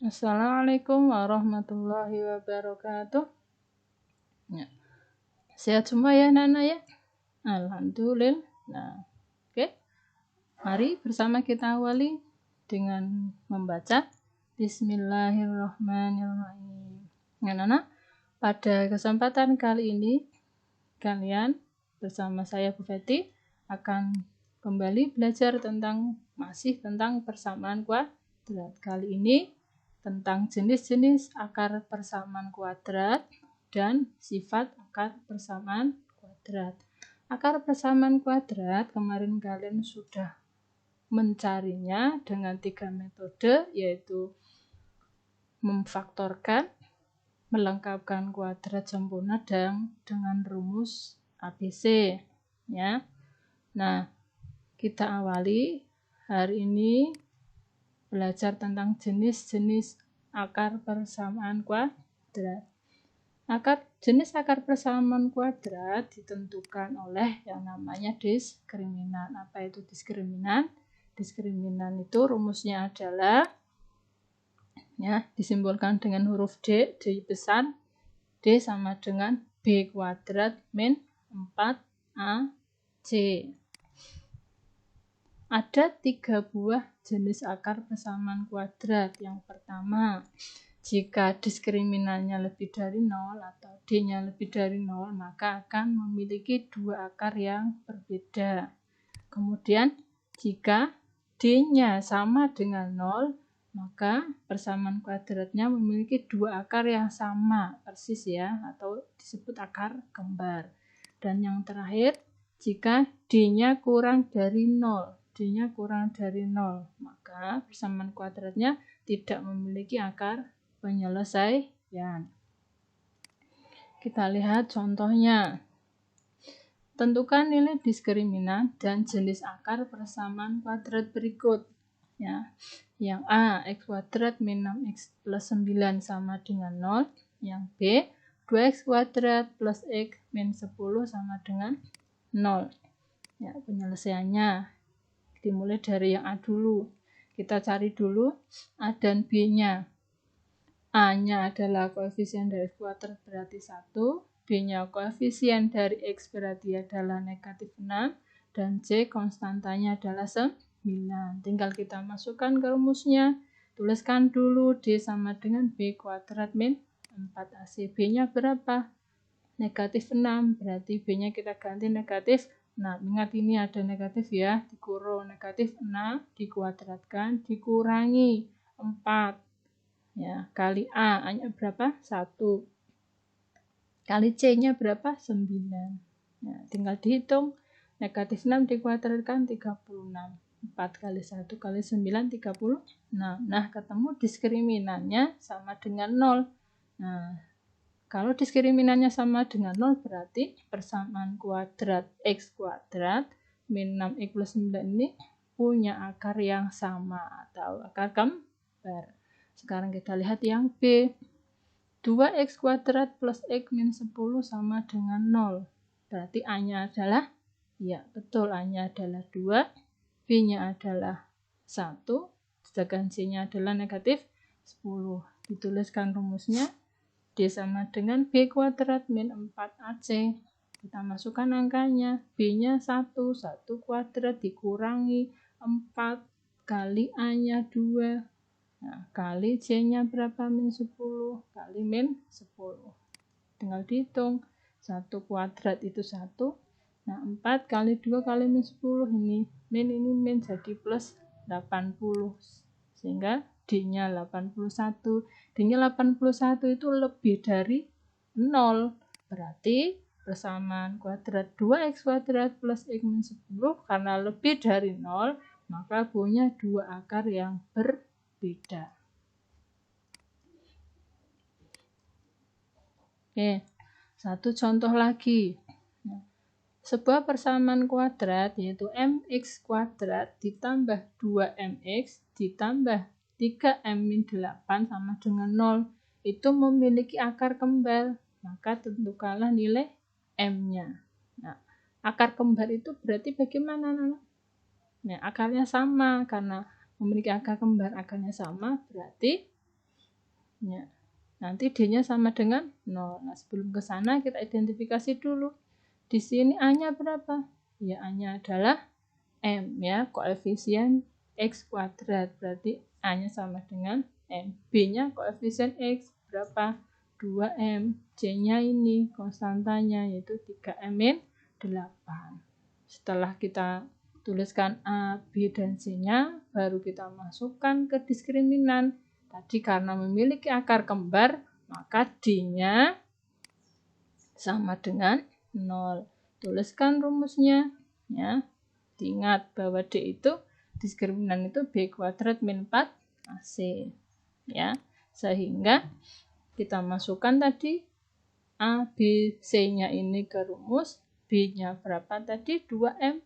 Assalamualaikum warahmatullahi wabarakatuh. Ya. Sehat semua ya Nana ya? Alhamdulillah. Nah, oke. Mari bersama kita awali dengan membaca Bismillahirrahmanirrahim. Nah, Nana, pada kesempatan kali ini kalian bersama saya Bu Feti akan kembali belajar masih tentang persamaan kuadrat. Kali ini tentang jenis-jenis akar persamaan kuadrat dan sifat akar persamaan kuadrat. Akar persamaan kuadrat kemarin kalian sudah mencarinya dengan 3 metode, yaitu memfaktorkan, melengkapkan kuadrat sempurna dengan rumus ABC ya. Nah, kita awali hari ini belajar tentang jenis-jenis akar persamaan kuadrat. Jenis akar persamaan kuadrat ditentukan oleh yang namanya diskriminan. Apa itu diskriminan? Diskriminan itu rumusnya adalah disimbolkan dengan huruf D besar. D sama dengan B kuadrat min 4AC. Ada 3 buah jenis akar persamaan kuadrat. Yang pertama, jika diskriminannya lebih dari 0 atau D-nya lebih dari 0, maka akan memiliki 2 akar yang berbeda. Kemudian, jika D-nya sama dengan 0, maka persamaan kuadratnya memiliki 2 akar yang sama, persis ya, atau disebut akar kembar. Dan yang terakhir, jika D-nya kurang dari 0, maka persamaan kuadratnya tidak memiliki akar penyelesaian. Kita lihat contohnya. Tentukan nilai diskriminan dan jenis akar persamaan kuadrat berikut. Ya. Yang A, x kuadrat min 6x plus 9 sama dengan 0. Yang B, 2x kuadrat plus x min 10 sama dengan 0. Ya, penyelesaiannya dimulai dari yang A dulu. Kita cari dulu A dan B-nya. A-nya adalah koefisien dari x kuadrat berarti 1. B-nya koefisien dari x berarti adalah negatif 6. Dan C konstantanya adalah 9. Tinggal kita masukkan ke rumusnya. Tuliskan dulu D sama dengan B kuadrat min 4AC. B-nya berapa? Negatif 6. Berarti B-nya kita ganti negatif 6. Ingat ini ada negatif ya, dikurung negatif 6 dikuadratkan dikurangi 4 ya, kali A-nya berapa? 1 kali C-nya berapa? 9 ya, tinggal dihitung. Negatif 6 dikuadratkan 36, 4 kali 1 kali 9 36. Nah, ketemu diskriminannya sama dengan 0. Nah, kalau diskriminannya sama dengan 0, berarti persamaan kuadrat x kuadrat min 6x plus 9 ini punya akar yang sama atau akar kembar. Sekarang kita lihat yang B. 2x kuadrat plus x min 10 sama dengan 0. Berarti A-nya adalah, ya betul, A-nya adalah 2, B-nya adalah 1, sedangkan C-nya adalah negatif 10. Dituliskan rumusnya. D sama dengan B kuadrat min 4AC. Kita masukkan angkanya. B-nya 1 kuadrat dikurangi 4 kali A-nya 2. Nah, kali C-nya berapa? Min 10 kali min 10. Tinggal dihitung. 1 kuadrat itu 1. Nah, 4 kali 2 kali min 10. Ini min jadi plus 80. Sehingga D-nya 81. D-nya 81 itu lebih dari 0. Berarti persamaan kuadrat 2x kuadrat plus x min 10 karena lebih dari 0, maka punya 2 akar yang berbeda. Oke, satu contoh lagi. Sebuah persamaan kuadrat yaitu mx kuadrat ditambah 2mx ditambah 3m-8 sama dengan 0 itu memiliki akar kembar, maka tentukanlah nilai m-nya. Nah, akar kembar itu berarti bagaimana, Nana? Nah, akarnya sama, karena memiliki akar kembar, akarnya sama berarti Ya. Nanti D-nya sama dengan 0. Nah, sebelum ke sana kita identifikasi dulu. Di sini A-nya berapa? Ya, A-nya adalah M ya, koefisien X kuadrat. Berarti A-nya sama dengan M. B-nya koefisien X berapa? 2M. C-nya ini konstantanya yaitu 3M-8. Setelah kita tuliskan A, B, dan C-nya, baru kita masukkan ke diskriminan. Tadi karena memiliki akar kembar, maka D-nya sama dengan 0. Tuliskan rumusnya. Ya. Diingat bahwa D itu, diskriminan itu B kuadrat min 4AC. Ya. Sehingga kita masukkan tadi A, B, C-nya ini ke rumus. B-nya berapa tadi? 2M.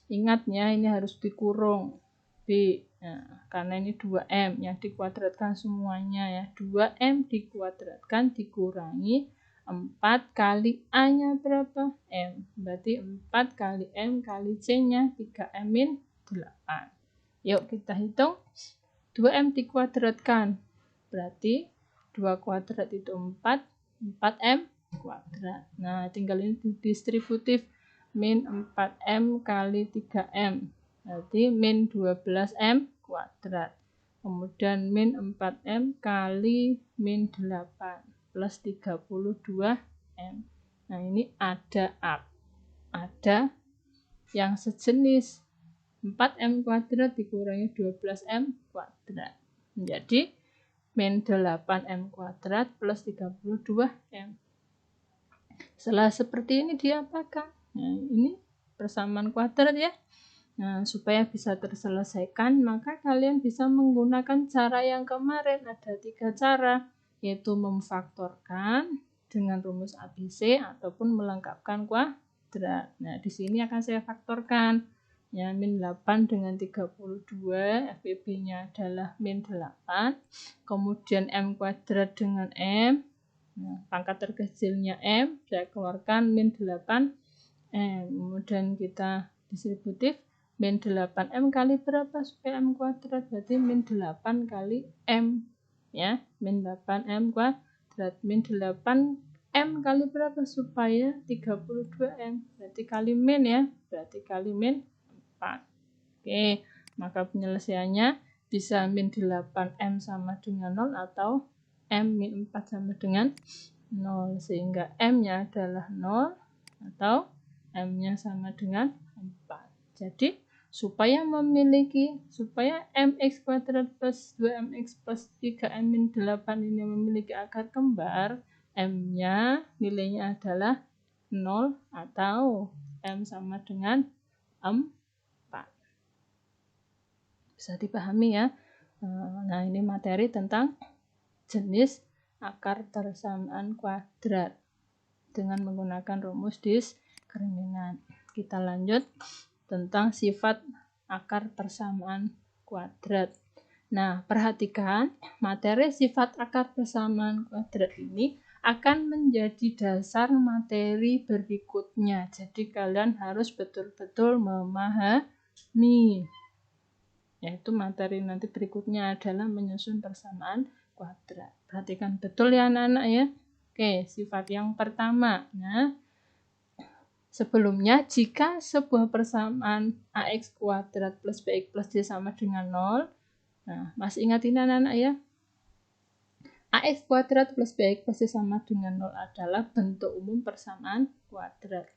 Ingatnya ini harus dikurung. B. Nah, karena ini 2M yang dikuadratkan semuanya ya. 2M dikuadratkan dikurangi 4 kali A-nya berapa? M. Berarti 4 kali M kali C-nya 3M-8. Yuk kita hitung. 2M dikuadratkan. Berarti 2 kuadrat itu 4. 4M kuadrat. Nah, tinggal ini distributif. Min 4M kali 3M. Berarti min 12M kuadrat. Kemudian min 4M kali min 8 plus 32M. Nah, ini ada yang sejenis. 4M kuadrat dikurangi 12M kuadrat. Menjadi min 8M kuadrat plus 32M. Setelah seperti ini diapakan? Nah, ini persamaan kuadrat ya. Nah, supaya bisa terselesaikan, maka kalian bisa menggunakan cara yang kemarin. Ada 3 cara, yaitu memfaktorkan dengan rumus ABC ataupun melengkapkan kuadrat. Nah, di sini akan saya faktorkan. Ya, min 8 dengan 32, FEB-nya adalah min 8. Kemudian M kuadrat dengan M. Nah, pangkat terkecilnya M, saya keluarkan min 8 M. Kemudian kita distributif, min 8M kali berapa supaya M kuadrat? Berarti min 8 kali M. Ya, min 8M kuadrat. Min 8M kali berapa supaya 32M? Berarti kali min ya. Berarti kali min 4. Oke, maka penyelesaiannya bisa min 8M sama dengan 0 atau M min 4 sama dengan 0. Sehingga M-nya adalah 0 atau M-nya sama dengan 4. Jadi, supaya MX kuadrat plus 2MX plus 3M min 8 ini memiliki akar kembar, M-nya nilainya adalah 0 atau M sama dengan 4. Bisa dipahami ya. Nah, ini materi tentang jenis akar persamaan kuadrat dengan menggunakan rumus diskriminan. Kita lanjut tentang sifat akar persamaan kuadrat. Nah, perhatikan materi sifat akar persamaan kuadrat ini akan menjadi dasar materi berikutnya. Jadi kalian harus betul-betul memahami. Yaitu materi nanti berikutnya adalah menyusun persamaan kuadrat. Perhatikan betul ya anak-anak ya. Oke, sifat yang pertama. Nah, sebelumnya jika sebuah persamaan AX kuadrat plus BX plus C sama dengan 0. Nah, masih ingat ini anak-anak ya. AX kuadrat plus BX plus C sama dengan 0 adalah bentuk umum persamaan kuadrat.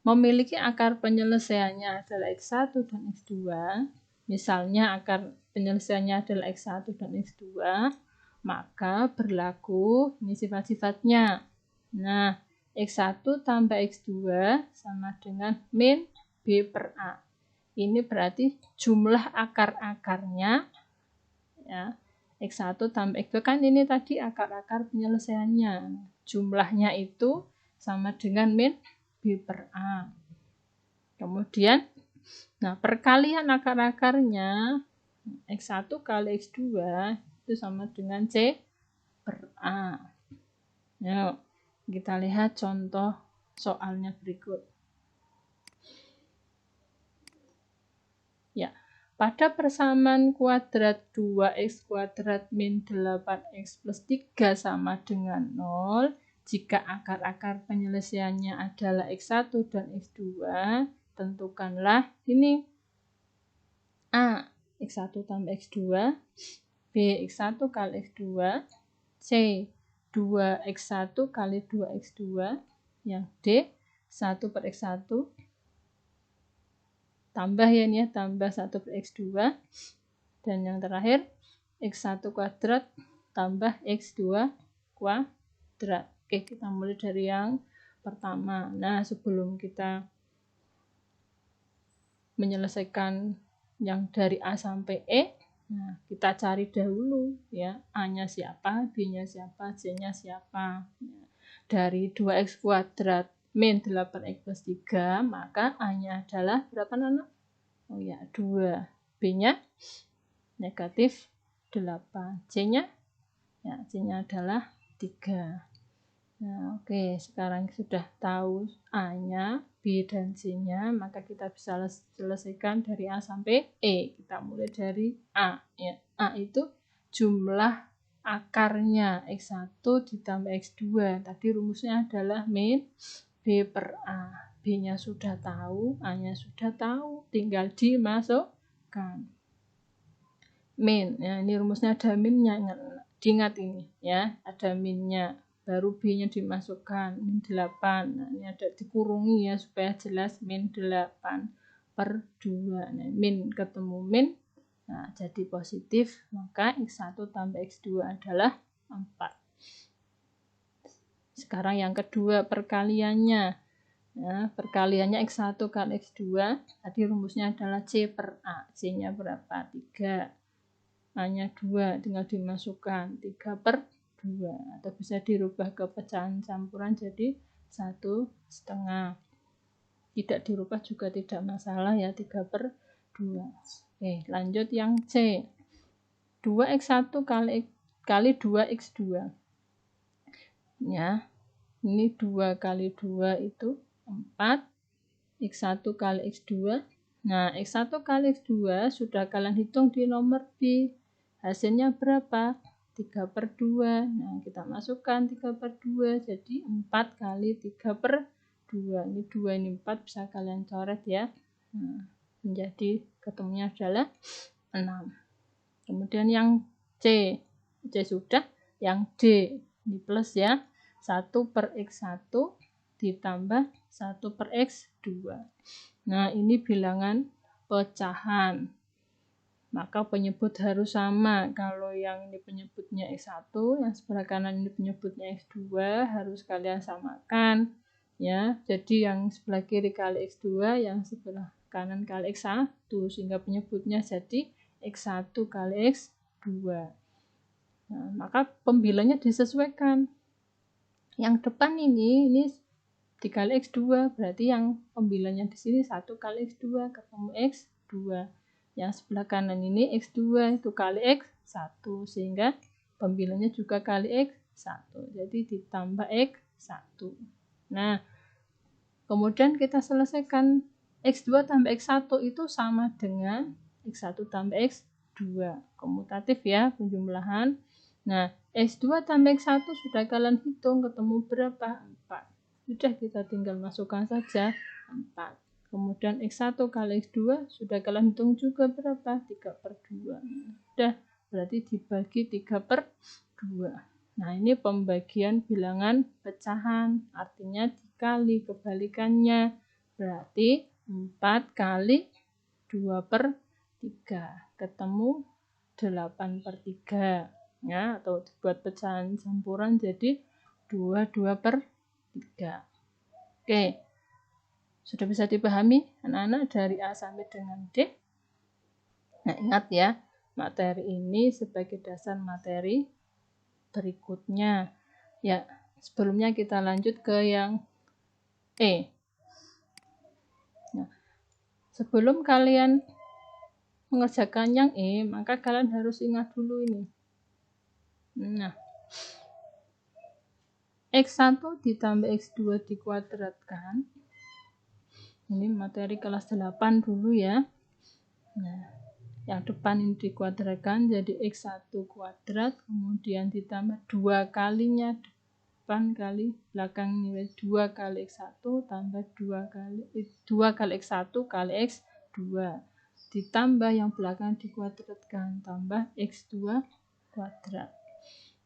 Memiliki akar penyelesaiannya adalah X1 dan X2. Misalnya akar penyelesaiannya adalah X1 dan X2, maka berlaku ini sifat-sifatnya. Nah, X1 tambah X2 sama dengan min B per A. Ini berarti jumlah akar-akarnya ya. X1 tambah X2 kan ini tadi akar-akar penyelesaiannya. Jumlahnya itu sama dengan min B per A. Kemudian nah, perkalian akar-akarnya X1 kali X2 itu sama dengan C per A. Yuk, kita lihat contoh soalnya berikut. Ya, pada persamaan kuadrat 2x kuadrat min 8x plus 3 sama dengan 0, jika akar-akar penyelesaiannya adalah x1 dan x2, tentukanlah ini A, x1 tambah x2, B, x1 kali x2, C, 2x1 kali 2x2, yang D, 1 per x1, tambah ya ini ya, tambah 1 per x2, dan yang terakhir x1 kuadrat tambah x2 kuadrat. Oke, kita mulai dari yang pertama. Nah, sebelum kita menyelesaikan yang dari A sampai E, nah kita cari dahulu ya, A-nya siapa, B-nya siapa, C-nya siapa. Dari 2x kuadrat min 8x plus 3, maka A-nya adalah berapa Nana? Oh ya, 2. B-nya negatif 8. C-nya? Ya, C-nya adalah 3. Nah, oke, sekarang sudah tahu A-nya, B, dan C-nya, maka kita bisa selesaikan dari A sampai E. Kita mulai dari A. Ya. A itu jumlah akarnya x1 ditambah x2. Tadi rumusnya adalah min B per A. B-nya sudah tahu, A-nya sudah tahu, tinggal dimasukkan. Min, ya ini rumusnya ada minnya, diingat ini ya, ada minnya, baru B-nya dimasukkan, min 8. Nah, ini ada dikurungi ya supaya jelas, min 8 per 2. Nah, min ketemu min, nah jadi positif, maka x1 tambah x2 adalah 4. Sekarang yang kedua perkaliannya. Nah, perkaliannya x1 kali x2, tadi rumusnya adalah C per A. C-nya berapa? 3. A-nya 2, tinggal dimasukkan 3 per 2. Atau bisa dirubah ke pecahan campuran jadi 1,5. Tidak dirubah juga tidak masalah ya, 3 per 2. Oke, lanjut yang C. 2x1 kali 2x2. Ya, ini 2 kali 2 itu 4, x1 kali x2. Nah, x1 kali x2 sudah kalian hitung di nomor B. Hasilnya berapa? 3 per 2. Nah, kita masukkan 3 per 2, jadi 4 kali 3 per 2. Ini 2, ini 4, bisa kalian coret ya. Nah, menjadi ketemunya adalah 6. Kemudian yang C. C sudah. Yang D, ini plus ya. 1 per x1 ditambah 1 per x2. Nah, ini bilangan pecahan. Maka penyebut harus sama. Kalau yang ini penyebutnya x1, yang sebelah kanan ini penyebutnya x2, harus kalian samakan. Ya, jadi yang sebelah kiri kali x2, yang sebelah kanan kali x1, sehingga penyebutnya jadi x1 kali x2. Nah, maka pembilanya disesuaikan. Yang depan ini dikali x2, berarti yang pembilanya di sini 1 kali x2 ketemu x2. Yang sebelah kanan ini x2 itu kali x1, sehingga pembilanya juga kali x1. Jadi ditambah x1. Nah, kemudian kita selesaikan x2 tambah x1 itu sama dengan x1 tambah x2. Komutatif ya, penjumlahan. Nah, x2 tambah x1 sudah kalian hitung, ketemu berapa? 4. Sudah, kita tinggal masukkan saja 4. Kemudian x1 kali x2 sudah kalian hitung juga berapa? 3 per 2. Sudah, berarti dibagi 3 per 2. Nah, ini pembagian bilangan pecahan, artinya dikali kebalikannya. Berarti 4 kali 2 per 3. Ketemu 8 per 3. Ya, atau dibuat pecahan campuran jadi 2 per 3. Oke, sudah bisa dipahami anak-anak dari A sampai dengan D. Nah, ingat ya, materi ini sebagai dasar materi berikutnya. Ya, sebelumnya kita lanjut ke yang E. Nah, sebelum kalian mengerjakan yang E, maka kalian harus ingat dulu ini. Nah, x1 ditambah x2 dikuadratkan. Ini materi kelas 8 dulu ya. Nah, Yang depan ini dikuadratkan jadi X1 kuadrat, kemudian ditambah 2 kalinya depan kali belakang ini 2 kali X1 tambah 2 kali X1 kali X2. Ditambah yang belakang dikuadratkan tambah X2 kuadrat.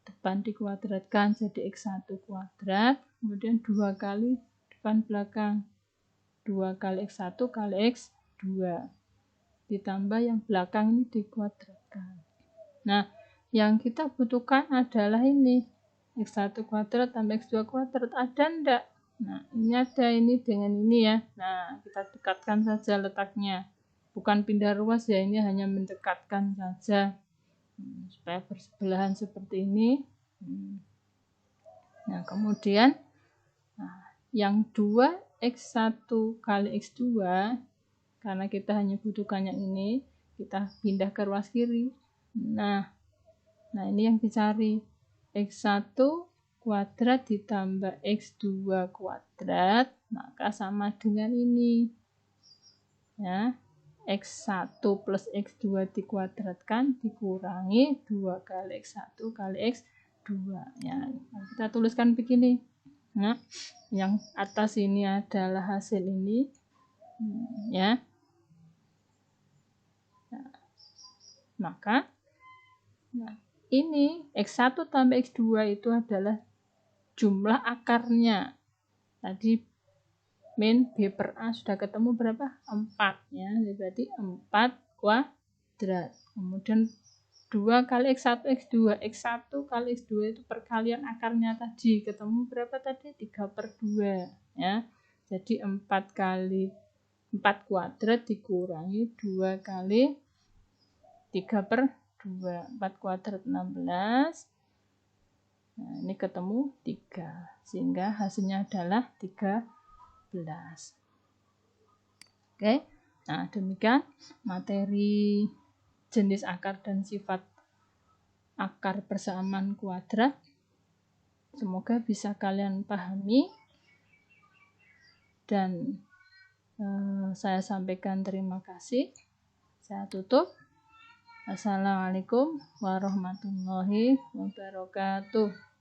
Depan dikuadratkan jadi X1 kuadrat, kemudian 2 kali depan belakang 2 kali X1 kali X2. Ditambah yang belakang ini dikuadratkan. Nah, yang kita butuhkan adalah ini. X1 kuadrat tambah X2 kuadrat. Ada enggak? Nah, ini ada ini dengan ini ya. Nah, kita dekatkan saja letaknya. Bukan pindah ruas ya, ini hanya mendekatkan saja. Supaya bersebelahan seperti ini. Nah, kemudian yang 2X1 kali X2, karena kita hanya butuhkan yang ini, kita pindah ke ruas kiri. Nah ini yang dicari. X1 kuadrat ditambah X2 kuadrat, maka sama dengan ini. Ya, X1 plus X2 dikuadratkan dikurangi 2 kali X1 kali X2. Ya, kita tuliskan begini. Nah, yang atas ini adalah hasil ini. Ya. Maka ini X1 tambah X2 itu adalah jumlah akarnya. Tadi min B per A sudah ketemu berapa? 4 ya. Berarti 4 kuadrat. Kemudian 2 kali X1 X2. X1 kali X2 itu perkalian akarnya tadi. Ketemu berapa tadi? 3 per 2 ya. Jadi 4 kuadrat dikurangi 2 kali 3 per 2, 4 kuadrat 16. Nah, ini ketemu 3, sehingga hasilnya adalah 13. Oke, nah demikian materi jenis akar dan sifat akar persamaan kuadrat. Semoga bisa kalian pahami. Dan saya sampaikan terima kasih. Saya tutup. Assalamualaikum warahmatullahi wabarakatuh.